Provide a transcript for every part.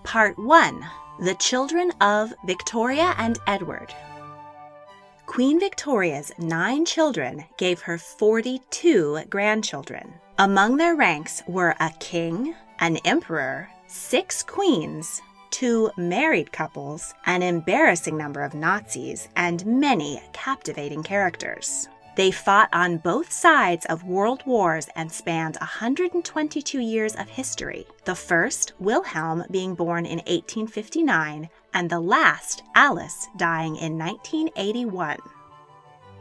Part 1. The Children of Victoria and Edward. Queen Victoria's 9 children gave her 42 grandchildren. Among their ranks were a king, an emperor, 6 queens, 2 married couples, an embarrassing number of Nazis, and many captivating characters. They fought on both sides of world wars and spanned 122 years of history, the first, Wilhelm, being born in 1859, and the last, Alice, dying in 1981.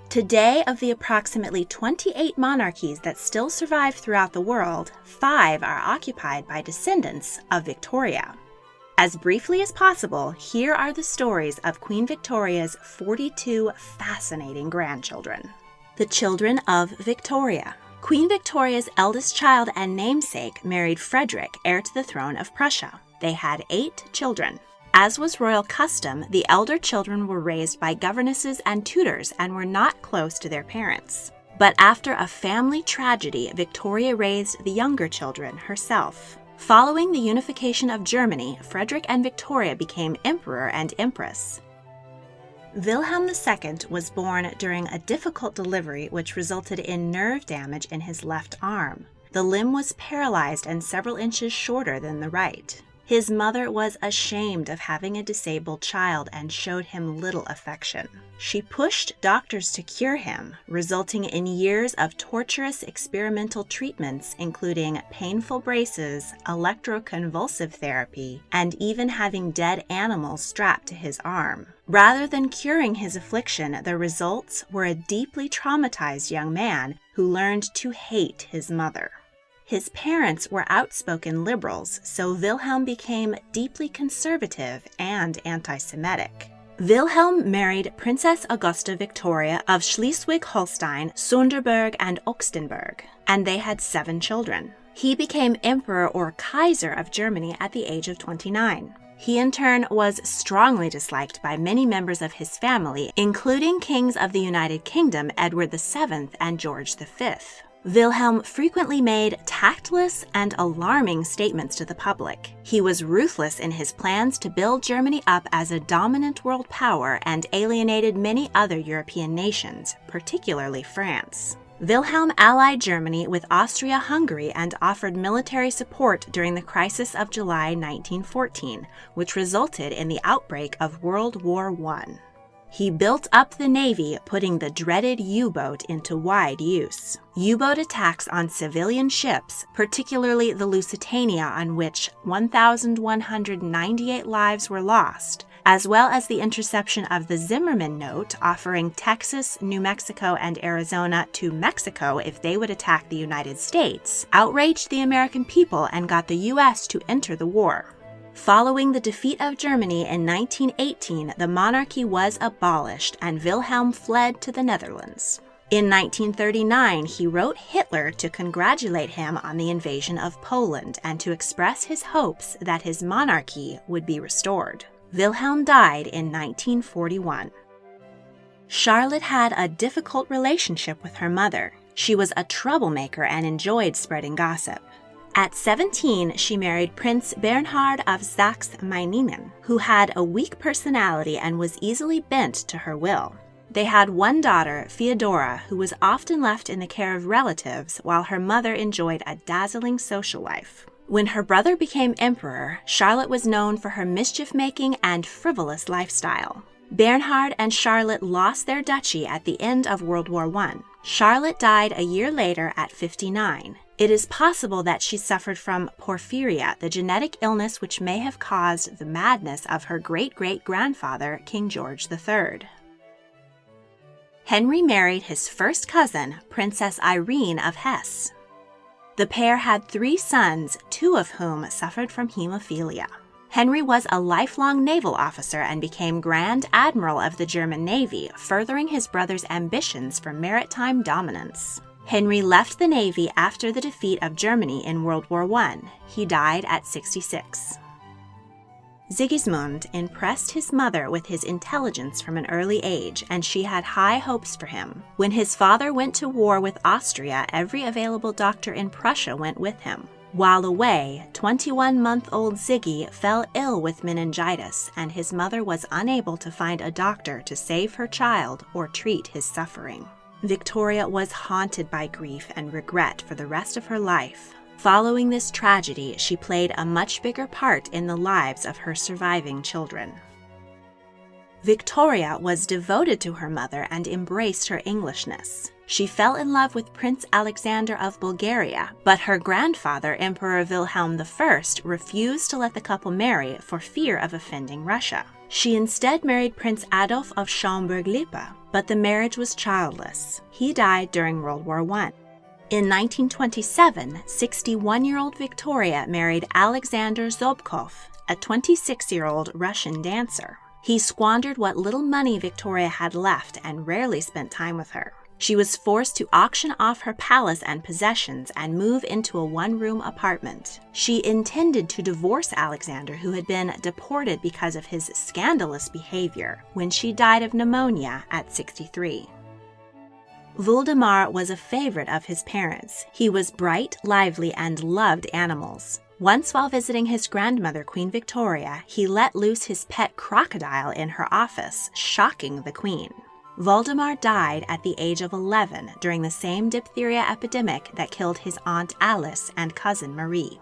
Today, of the approximately 28 monarchies that still survive throughout the world, 5 are occupied by descendants of Victoria. As briefly as possible, here are the stories of Queen Victoria's 42 fascinating grandchildren. The children of Victoria. Queen Victoria's eldest child and namesake married Frederick, heir to the throne of Prussia. They had 8 children. As was royal custom, the elder children were raised by governesses and tutors and were not close to their parents. But after a family tragedy, Victoria raised the younger children herself. Following the unification of Germany, Frederick and Victoria became emperor and empress. Wilhelm II was born during a difficult delivery which resulted in nerve damage in his left arm. The limb was paralyzed and several inches shorter than the right. His mother was ashamed of having a disabled child and showed him little affection. She pushed doctors to cure him, resulting in years of torturous experimental treatments, including painful braces, electroconvulsive therapy, and even having dead animals strapped to his arm. Rather than curing his affliction, the results were a deeply traumatized young man who learned to hate his mother. His parents were outspoken liberals, so Wilhelm became deeply conservative and anti-Semitic. Wilhelm married Princess Augusta Victoria of Schleswig-Holstein, Sonderburg, and Ochsenberg, and they had 7 children. He became Emperor or Kaiser of Germany at the age of 29. He in turn was strongly disliked by many members of his family, including kings of the United Kingdom Edward VII and George V. Wilhelm frequently made tactless and alarming statements to the public. He was ruthless in his plans to build Germany up as a dominant world power and alienated many other European nations, particularly France. Wilhelm allied Germany with Austria-Hungary and offered military support during the crisis of July 1914, which resulted in the outbreak of World War I. He built up the Navy, putting the dreaded U-boat into wide use. U-boat attacks on civilian ships, particularly the Lusitania, on which 1,198 lives were lost, as well as the interception of the Zimmerman Note offering Texas, New Mexico, and Arizona to Mexico if they would attack the United States, outraged the American people and got the U.S. to enter the war. Following the defeat of Germany in 1918, the monarchy was abolished and Wilhelm fled to the Netherlands. In 1939, he wrote Hitler to congratulate him on the invasion of Poland and to express his hopes that his monarchy would be restored. Wilhelm died in 1941. Charlotte had a difficult relationship with her mother. She was a troublemaker and enjoyed spreading gossip. At 17, she married Prince Bernhard of Saxe-Meiningen, who had a weak personality and was easily bent to her will. They had one daughter, Theodora, who was often left in the care of relatives while her mother enjoyed a dazzling social life. When her brother became emperor, Charlotte was known for her mischief-making and frivolous lifestyle. Bernhard and Charlotte lost their duchy at the end of World War I. Charlotte died a year later at 59. It is possible that she suffered from porphyria, the genetic illness which may have caused the madness of her great-great-grandfather, King George III. Henry married his first cousin, Princess Irene of Hesse. The pair had 3 sons, 2 of whom suffered from hemophilia. Henry was a lifelong naval officer and became Grand Admiral of the German Navy, furthering his brother's ambitions for maritime dominance. Henry left the Navy after the defeat of Germany in World War I. He died at 66. Sigismund impressed his mother with his intelligence from an early age, and she had high hopes for him. When his father went to war with Austria, every available doctor in Prussia went with him. While away, 21-month-old Ziggy fell ill with meningitis, and his mother was unable to find a doctor to save her child or treat his suffering. Victoria was haunted by grief and regret for the rest of her life. Following this tragedy, she played a much bigger part in the lives of her surviving children. Victoria was devoted to her mother and embraced her Englishness. She fell in love with Prince Alexander of Bulgaria, but her grandfather, Emperor Wilhelm I, refused to let the couple marry for fear of offending Russia. She instead married Prince Adolf of Schaumburg-Lippe, but the marriage was childless. He died during World War I. In 1927, 61-year-old Victoria married Alexander Zobkov, a 26-year-old Russian dancer. He squandered what little money Victoria had left and rarely spent time with her. She was forced to auction off her palace and possessions and move into a one-room apartment. She intended to divorce Alexander, who had been deported because of his scandalous behavior, when she died of pneumonia at 63. Voldemar was a favorite of his parents. He was bright, lively, and loved animals. Once while visiting his grandmother, Queen Victoria, he let loose his pet crocodile in her office, shocking the queen. Voldemar died at the age of 11 during the same diphtheria epidemic that killed his aunt Alice and cousin Marie.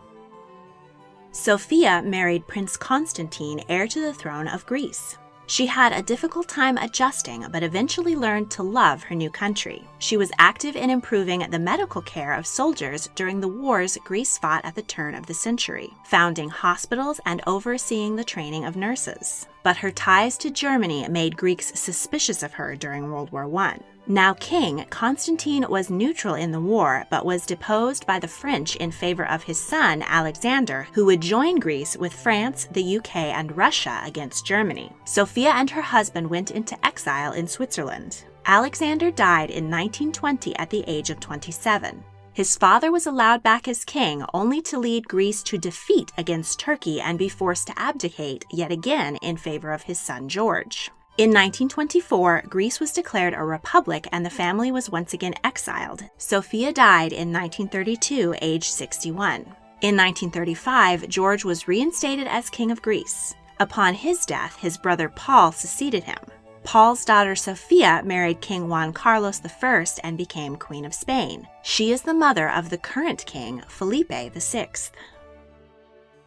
Sophia married Prince Constantine, heir to the throne of Greece. She had a difficult time adjusting, but eventually learned to love her new country. She was active in improving the medical care of soldiers during the wars Greece fought at the turn of the century, founding hospitals and overseeing the training of nurses. But her ties to Germany made Greeks suspicious of her during World War I. Now king, Constantine was neutral in the war, but was deposed by the French in favor of his son, Alexander, who would join Greece with France, the UK, and Russia against Germany. Sophia and her husband went into exile in Switzerland. Alexander died in 1920 at the age of 27. His father was allowed back as king, only to lead Greece to defeat against Turkey and be forced to abdicate yet again in favor of his son George. In 1924, Greece was declared a republic and the family was once again exiled. Sophia died in 1932, aged 61. In 1935, George was reinstated as king of Greece. Upon his death, his brother Paul succeeded him. Paul's daughter Sophia married King Juan Carlos I and became Queen of Spain. She is the mother of the current king, Felipe VI.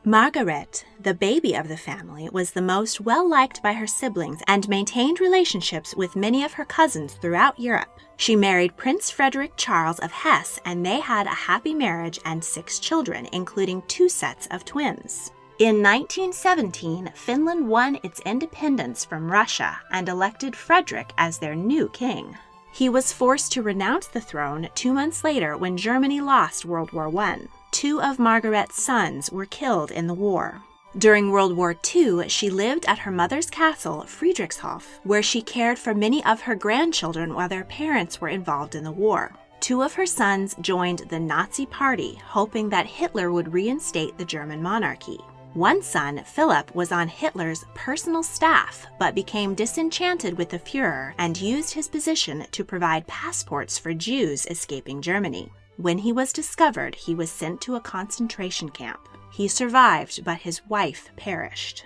Margaret, the baby of the family, was the most well-liked by her siblings and maintained relationships with many of her cousins throughout Europe. She married Prince Frederick Charles of Hesse, and they had a happy marriage and 6 children, including 2 sets of twins. In 1917, Finland won its independence from Russia and elected Frederick as their new king. He was forced to renounce the throne 2 months later when Germany lost World War I. 2 of Margaret's sons were killed in the war. During World War II, she lived at her mother's castle, Friedrichshof, where she cared for many of her grandchildren while their parents were involved in the war. 2 of her sons joined the Nazi Party, hoping that Hitler would reinstate the German monarchy. One son, Philip, was on Hitler's personal staff, but became disenchanted with the Führer and used his position to provide passports for Jews escaping Germany. When he was discovered, he was sent to a concentration camp. He survived, but his wife perished.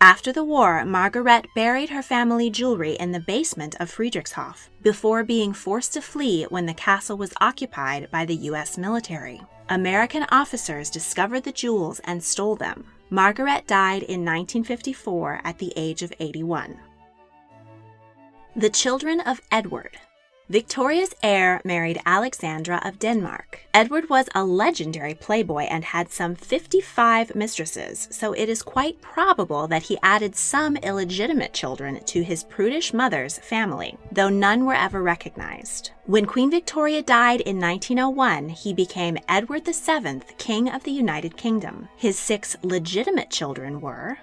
After the war, Margaret buried her family jewelry in the basement of Friedrichshof before being forced to flee when the castle was occupied by the U.S. military. American officers discovered the jewels and stole them. Margaret died in 1954 at the age of 81. The children of Edward. Victoria's heir married Alexandra of Denmark. Edward was a legendary playboy and had some 55 mistresses, so it is quite probable that he added some illegitimate children to his prudish mother's family, though none were ever recognized. When Queen Victoria died in 1901, he became Edward VII, King of the United Kingdom. His 6 legitimate children were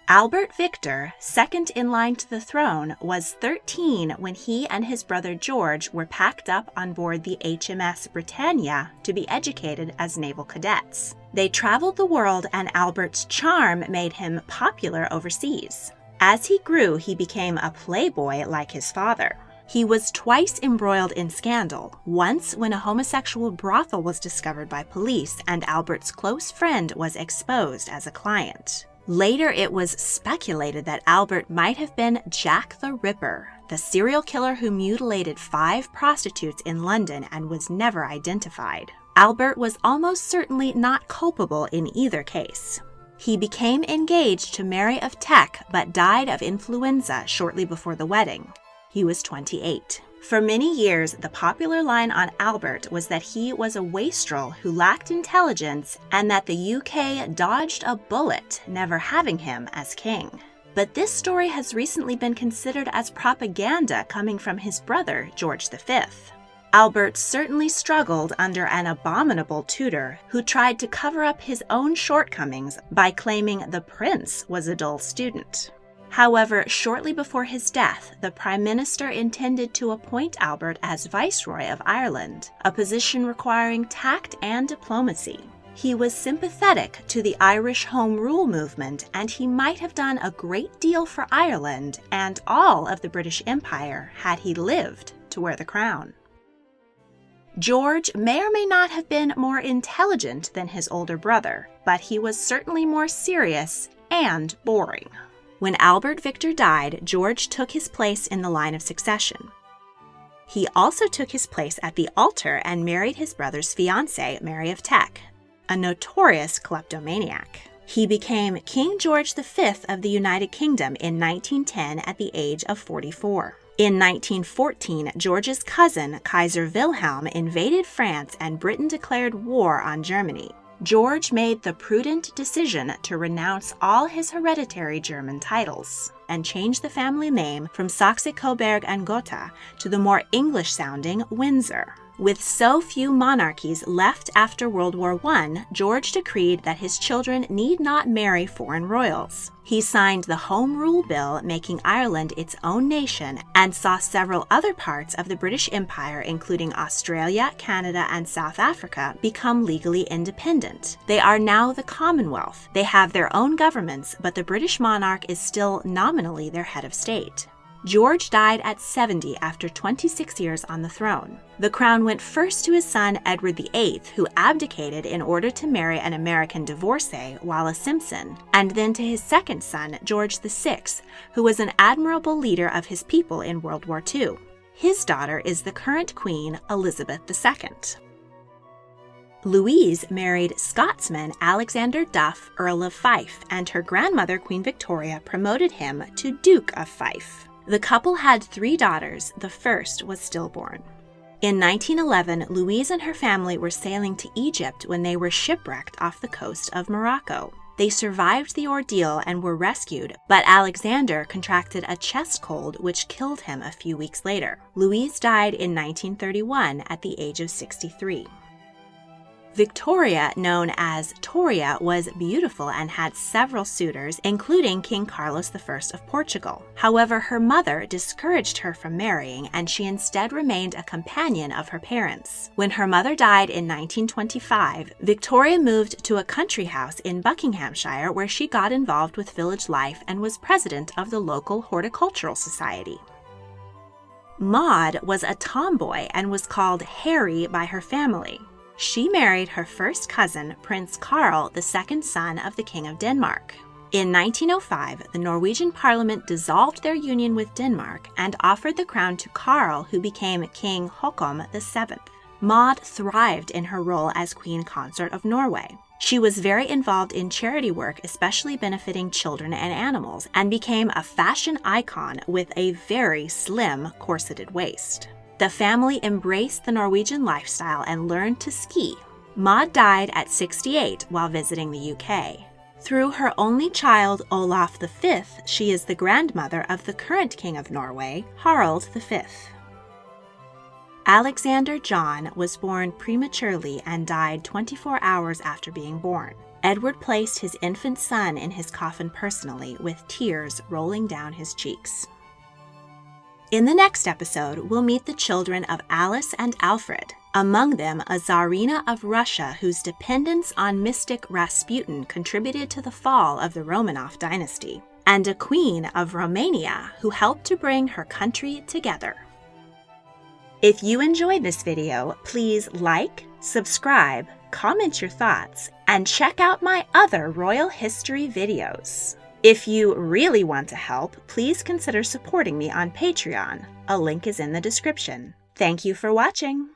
Albert Victor, second in line to the throne, was 13 when he and his brother George were packed up on board the HMS Britannia to be educated as naval cadets. They traveled the world, and Albert's charm made him popular overseas. As he grew, he became a playboy like his father. He was twice embroiled in scandal, once when a homosexual brothel was discovered by police and Albert's close friend was exposed as a client. Later, it was speculated that Albert might have been Jack the Ripper, the serial killer who mutilated 5 prostitutes in London and was never identified. Albert was almost certainly not culpable in either case. He became engaged to Mary of Teck but died of influenza shortly before the wedding. He was 28. For many years, the popular line on Albert was that he was a wastrel who lacked intelligence and that the UK dodged a bullet, never having him as king. But this story has recently been considered as propaganda coming from his brother, George V. Albert certainly struggled under an abominable tutor who tried to cover up his own shortcomings by claiming the prince was a dull student. However, shortly before his death, the Prime Minister intended to appoint Albert as Viceroy of Ireland, a position requiring tact and diplomacy. He was sympathetic to the Irish Home Rule movement, and he might have done a great deal for Ireland and all of the British Empire had he lived to wear the crown. George may or may not have been more intelligent than his older brother, but he was certainly more serious and boring. When Albert Victor died, George took his place in the line of succession. He also took his place at the altar and married his brother's fiancée, Mary of Teck, a notorious kleptomaniac. He became King George V of the United Kingdom in 1910 at the age of 44. In 1914, George's cousin, Kaiser Wilhelm, invaded France and Britain declared war on Germany. George made the prudent decision to renounce all his hereditary German titles and change the family name from Saxe-Coburg and Gotha to the more English-sounding Windsor. With so few monarchies left after World War I, George decreed that his children need not marry foreign royals. He signed the Home Rule Bill, making Ireland its own nation, and saw several other parts of the British Empire, including Australia, Canada, and South Africa, become legally independent. They are now the Commonwealth. They have their own governments, but the British monarch is still nominally their head of state. George died at 70 after 26 years on the throne. The crown went first to his son Edward VIII, who abdicated in order to marry an American divorcee, Wallis Simpson, and then to his second son, George VI, who was an admirable leader of his people in World War II. His daughter is the current Queen, Elizabeth II. Louise married Scotsman Alexander Duff, Earl of Fife, and her grandmother, Queen Victoria, promoted him to Duke of Fife. The couple had 3 daughters. The first was stillborn. In 1911, Louise and her family were sailing to Egypt when they were shipwrecked off the coast of Morocco. They survived the ordeal and were rescued, but Alexander contracted a chest cold which killed him a few weeks later. Louise died in 1931 at the age of 63. Victoria, known as Toria, was beautiful and had several suitors, including King Carlos I of Portugal. However, her mother discouraged her from marrying, and she instead remained a companion of her parents. When her mother died in 1925, Victoria moved to a country house in Buckinghamshire where she got involved with village life and was president of the local horticultural society. Maud was a tomboy and was called Harry by her family. She married her first cousin, Prince Karl, the second son of the King of Denmark. In 1905, the Norwegian Parliament dissolved their union with Denmark and offered the crown to Karl, who became King Håkon VII. Maud thrived in her role as Queen Consort of Norway. She was very involved in charity work, especially benefiting children and animals, and became a fashion icon with a very slim corseted waist. The family embraced the Norwegian lifestyle and learned to ski. Maud died at 68 while visiting the UK. Through her only child, Olaf V, she is the grandmother of the current King of Norway, Harald V. Alexander John was born prematurely and died 24 hours after being born. Edward placed his infant son in his coffin personally, with tears rolling down his cheeks. In the next episode, we'll meet the children of Alice and Alfred, among them a Tsarina of Russia whose dependence on mystic Rasputin contributed to the fall of the Romanov dynasty, and a queen of Romania who helped to bring her country together. If you enjoyed this video, please like, subscribe, comment your thoughts, and check out my other royal history videos. If you really want to help, please consider supporting me on Patreon. A link is in the description. Thank you for watching.